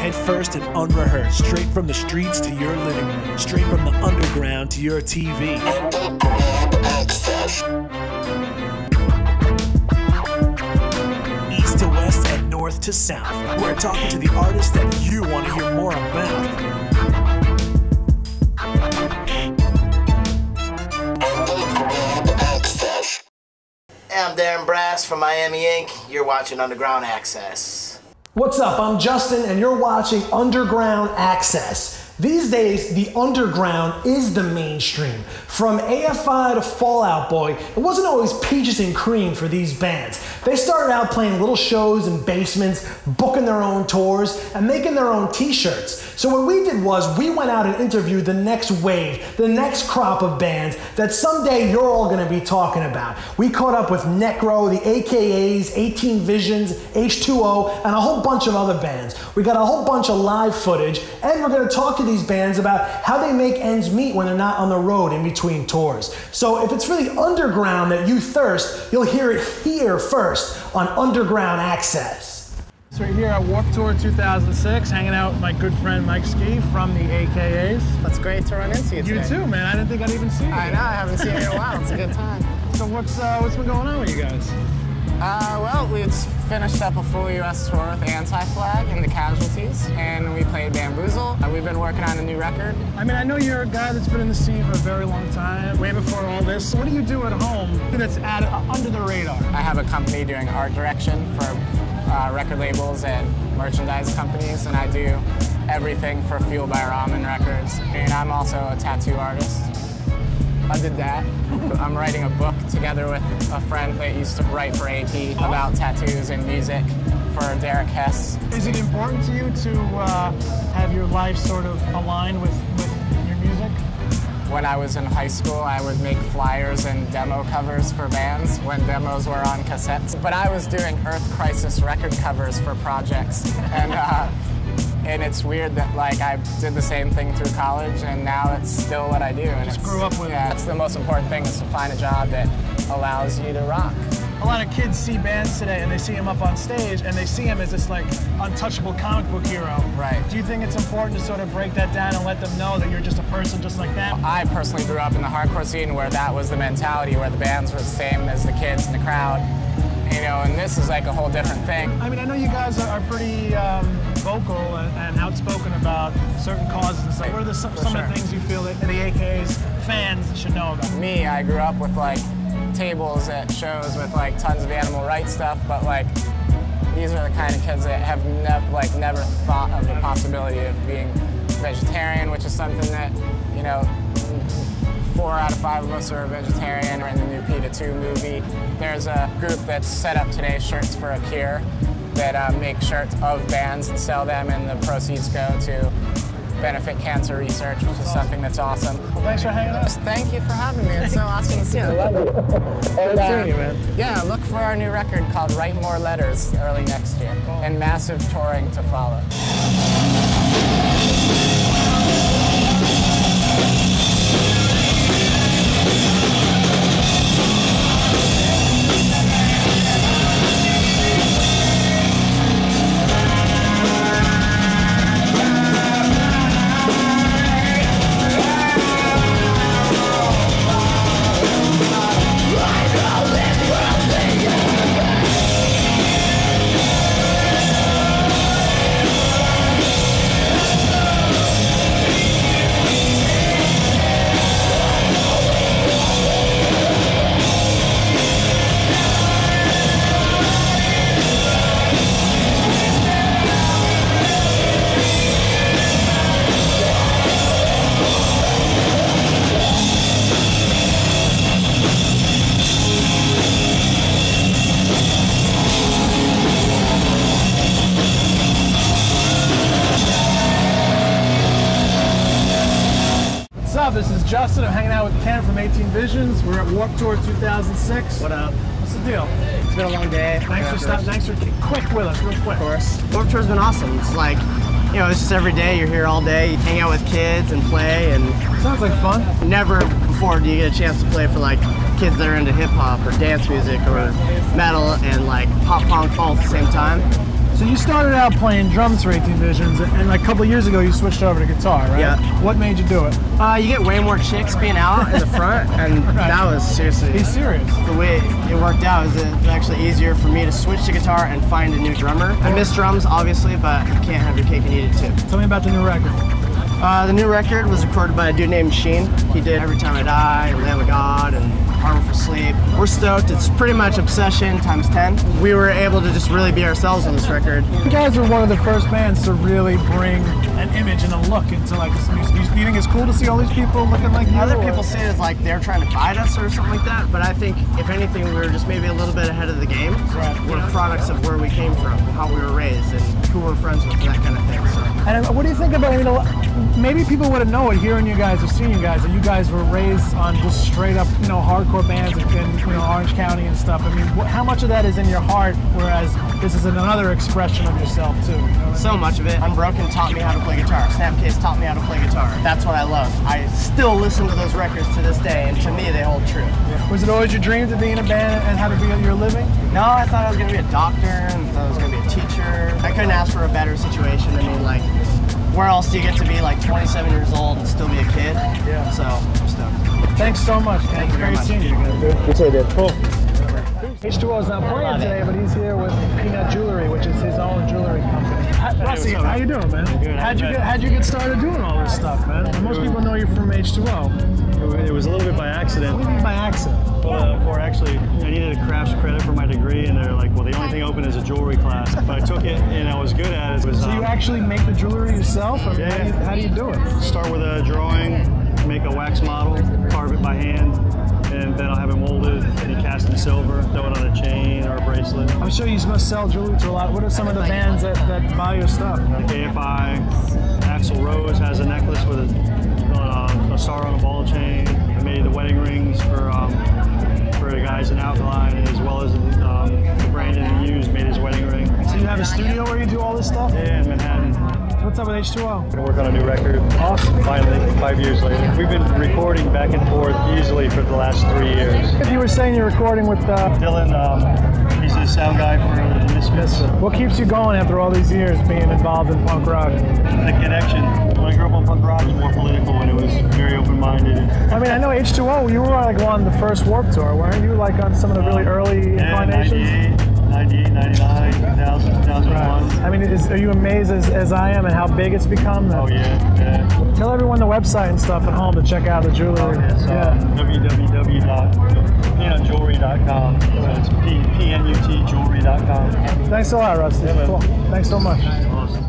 head first and unrehearsed, straight from the streets to your living room, straight from the underground to your TV. East to west and north to south, we're talking to the artists that you want to hear more about. I'm Darren Brass from Miami Inc. You're watching Underground Access. What's up? I'm Justin and you're watching Underground Access. These days, the underground is the mainstream. From AFI to Fall Out Boy, it wasn't always peaches and cream for these bands. They started out playing little shows in basements, booking their own tours, and making their own t-shirts. So what we did was we went out and interviewed the next wave, the next crop of bands that someday you're all gonna be talking about. We caught up with Necro, the AKAs, 18 Visions, H2O, and a whole bunch of other bands. We got a whole bunch of live footage, and we're gonna talk to these bands about how they make ends meet when they're not on the road in between tours. So if it's for the underground that you thirst, you'll hear it here first on Underground Access. So we're here at Warped Tour 2006, hanging out with my good friend Mike Ski from the AKAs. That's great to run into you today. You too, man. I didn't think I'd even see you. I know, I haven't seen you in a while. It's a good time. So what's been going on with you guys? Well, we just finished up a full US tour with Anti-Flag and the Casualties, and we played Bamboozle. We've been working on a new record. I mean, I know you're a guy that's been in the scene for a very long time, way before all this. What do you do at home that's under the radar? I have a company doing art direction for record labels and merchandise companies, and I do everything for Fuel by Ramen Records. And I'm also a tattoo artist. I did that. I'm writing a book together with a friend that used to write for AP about tattoos and music for Derek Hess. Is it important to you to have your life sort of aligned with your music? When I was in high school, I would make flyers and demo covers for bands when demos were on cassettes. But I was doing Earth Crisis record covers for projects. And it's weird that like I did the same thing through college and now it's still what I do. And just grew up with it. Yeah, that's the most important thing, is to find a job that allows you to rock. A lot of kids see bands today and they see him up on stage and they see him as this like untouchable comic book hero. Right. Do you think it's important to sort of break that down and let them know that you're just a person just like them? I personally grew up in the hardcore scene where that was the mentality, where the bands were the same as the kids in the crowd. You know, and this is like a whole different thing. I mean, I know you guys are pretty vocal and outspoken about certain causes and stuff. What are some of the things you feel that the AKA's fans should know about? Me, I grew up with like tables at shows with like tons of animal rights stuff, but like these are the kind of kids that have never thought of the possibility of being vegetarian, which is something that, you know, 4 out of 5 of us are vegetarian. We're in the new PETA 2 movie. There's a group that's set up today, Shirts for a Cure, that make shirts of bands and sell them, and the proceeds go to benefit cancer research, which is something that's awesome. Well, thanks for hanging out. Thank you for having me. It's so awesome to see you. I love it. Good seeing you, man. Yeah, look for our new record called Write More Letters early next year, and massive touring to follow. This is Justin. I'm hanging out with Ken from 18 Visions. We're at Warped Tour 2006. What up? What's the deal? It's been a long day. Thanks for quick with us, real quick. Of course. Warped Tour's been awesome. It's like, you know, it's just every day. You're here all day. You hang out with kids and play, and sounds like fun. Never before do you get a chance to play for like kids that are into hip hop or dance music or metal and like pop punk all at the same time. So you started out playing drums for 18 Visions, and like a couple years ago you switched over to guitar, right? Yeah. What made you do it? You get way more chicks being out in the front, and that was seriously. He's serious. The way it worked out is it was actually easier for me to switch to guitar and find a new drummer. I miss drums, obviously, but you can't have your cake and eat it too. Tell me about the new record. The new record was recorded by a dude named Sheen. He did Every Time I Die, Lamb of God, and Harbor for Sleep. We're stoked. It's pretty much Obsession times 10. We were able to just really be ourselves on this record. You guys were one of the first bands to really bring an image and a look into like this music. Do you think it's cool to see all these people looking like you? Other people see it as like they're trying to bite us or something like that, but I think if anything, we were just maybe a little bit ahead of the game. Right. We're products of where we came from, how we were raised, and who we're friends with, and that kind of thing. So. And what do you think about, maybe people wouldn't know it hearing you guys or seeing you guys, that you guys were raised on just straight up, hardcore bands in Orange County and stuff. I mean, how much of that is in your heart, whereas this is another expression of yourself too? So much of it. Unbroken taught me how to play guitar. Snapcase taught me how to play guitar. That's what I love. I still listen to those records to this day, and to me, they hold true. Was it always your dream to be in a band and how to be your living? No, I thought I was going to be a doctor, and I thought I was going to be a teacher. I couldn't ask for a better situation. I mean, like, where else do you get to be like 27 years old and still be a kid? Yeah. So, I'm stoked. Thanks so much, man. Thank you very Great much. seeing you again. You too, dude. Cool. H2O is not playing today, but he's here with Peanut Jewelry, which is his own jewelry company. Rusty, how you doing, man? Good. How'd you get started doing all this stuff, man? Most people know you from H2O. It was a little bit by accident. What do you mean by accident? Well, actually, I needed a crafts credit for my degree, and they're like, well, the only thing open is a jewelry class. But I took it, and I was good at it. So you actually make the jewelry yourself? Or Yeah. How do you do it? Start with a drawing, make a wax model, carve it by hand, and then I'll have it molded and cast in silver, throw it on a chain or a bracelet. I'm sure you must sell jewelry to a lot. What are some of the bands that buy your stuff? Like AFI, Axl Rose has a necklace with a star on a ball chain. I made the wedding rings for the guys in Alkaline, as well as Brandon Hughes made his wedding ring. So you have a studio where you do all this stuff? Yeah, in Manhattan. What's up with H2O? Gonna work on a new record. Awesome. Finally, 5 years later. We've been recording back and forth easily for the last 3 years. You were saying you're recording with Dylan, he's the sound guy for the Misfits. What keeps you going after all these years being involved in punk rock? The connection. When I grew up on punk rock, it was more political, and it was very open-minded. I mean, I know H2O, you were like on the first Warped Tour, weren't you? Like on some of the really early incarnations? 98, 99, 2000, 2001. Right. I mean, are you amazed as I am at how big it's become? Oh, yeah. Tell everyone the website and stuff at home to check out the jewelry. www.peanutjewelry.com. So it's PNUT jewelry.com. Thanks a lot, Rusty. Yeah, cool. Thanks so much. Awesome.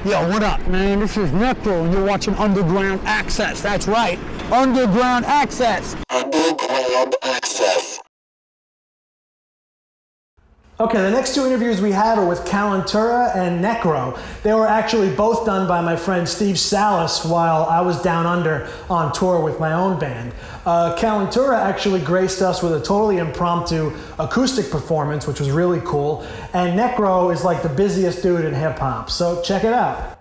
Yo, what up, man? This is Necro, and you're watching Underground Access. That's right, Underground Access. Underground Access. Okay, the next two interviews we have are with Calentura and Necro. They were actually both done by my friend Steve Salas while I was down under on tour with my own band. Calentura actually graced us with a totally impromptu acoustic performance, which was really cool. And Necro is like the busiest dude in hip hop, so check it out.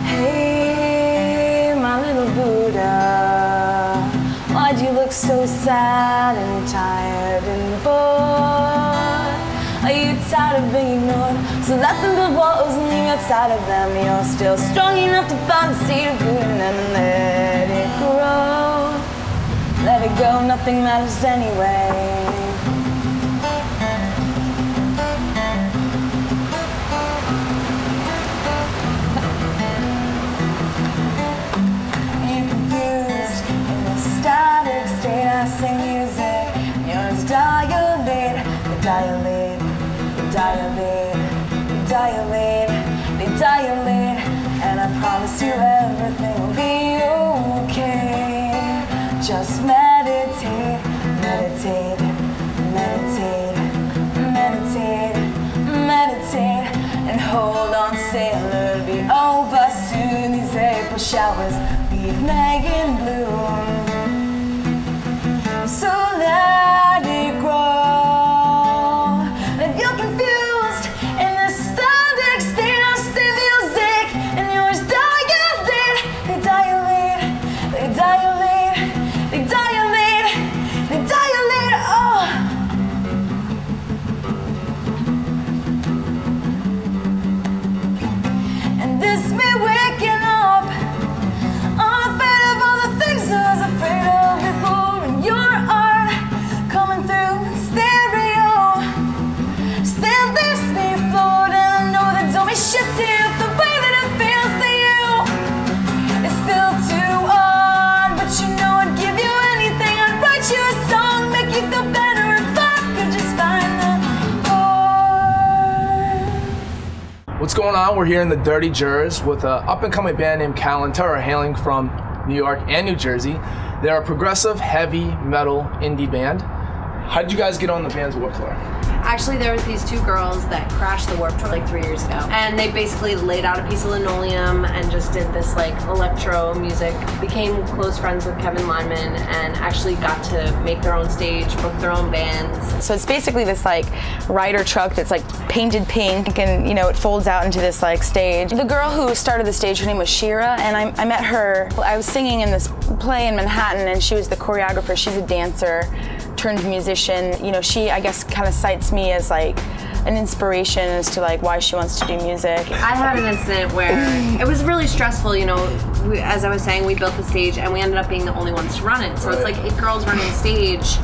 Hey, my little Buddha, why'd you look look so sad and tired and bored? Are you tired of being ignored? So let them build walls and leave outside of them. You're still strong enough to find a seed of good in them and let it grow. Let it go, nothing matters anyway. You're confused in a static state. I sing music, yours dilate, they dilate, they dilate, they dilate, they dilate, and I promise you everything will be okay. Just meditate, meditate, meditate, meditate, meditate, and hold on, sailor, it'll be over soon. These April showers leave May in bloom. So let it grow. And if you're confused in this static state, I'll stay music, and yours dilate, they dilate, they dilate, they dilate, they dilate, oh. And this me waking up, unafraid of all the things I was afraid of before. And your art coming through in stereo still leaves me floored. And I know that don't mean shit to you the way that it feels to you. It's still too hard, but you know I'd give you anything. I'd write you a song, make you feel better if I could just find the chords. What's going on? We're here in the Dirty Jers with an up-and-coming band named Kalantar, hailing from New York and New Jersey. They're a progressive, heavy metal indie band. How did you guys get on the band's Warped Tour? Actually, there was these two girls that crashed the Warped Tour like 3 years ago, and they basically laid out a piece of linoleum and just did this like electro music. Became close friends with Kevin Lyman and actually got to make their own stage, book their own bands. So it's basically this like rider truck that's like painted pink, and you know it folds out into this like stage. The girl who started the stage, her name was Shira, and I met her. I was singing in this play in Manhattan, and she was the choreographer. She's a dancer turned musician. You know, she I guess kind of cites me as like an inspiration as to like why she wants to do music. I had an incident where it was really stressful, you know, as I was saying, we built the stage and we ended up being the only ones to run it. So it's like 8 girls running the stage.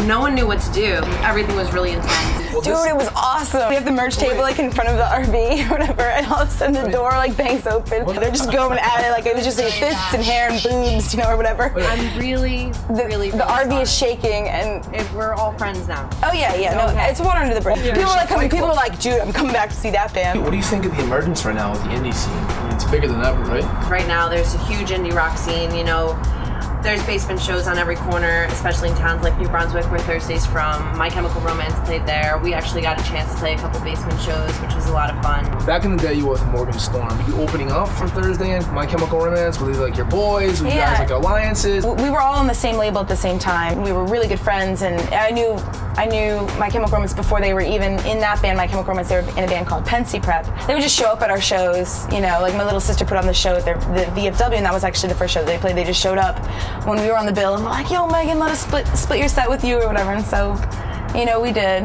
No one knew what to do. Everything was really intense. Dude, it was awesome. We have the merch table like in front of the RV or whatever, and all of a sudden the door like bangs open. They're just going at it like it was just like fists and hair and boobs, you know, or whatever. I'm really the RV is shaking, and we're all friends now. Oh yeah, no, it's water under the bridge. People were like coming. People were like, dude, I'm coming back to see that band. What do you think of the emergence right now with the indie scene? I mean, it's bigger than ever, right? Right now, there's a huge indie rock scene. You know, there's basement shows on every corner, especially in towns like New Brunswick, where Thursday's from. My Chemical Romance played there. We actually got a chance to play a couple basement shows, which was a lot of fun. Back in the day, you were with Morgan Storm. Were you opening up for Thursday and My Chemical Romance? Were they like your boys? Were you guys like alliances? We were all on the same label at the same time. We were really good friends, and I knew My Chemical Romance before they were even in that band, My Chemical Romance. They were in a band called Pensy Prep. They would just show up at our shows, you know, like my little sister put on the show at the VFW, and that was actually the first show they played. They just showed up when we were on the bill and were like, yo, Megan, let us split your set with you or whatever, and so, you know, we did.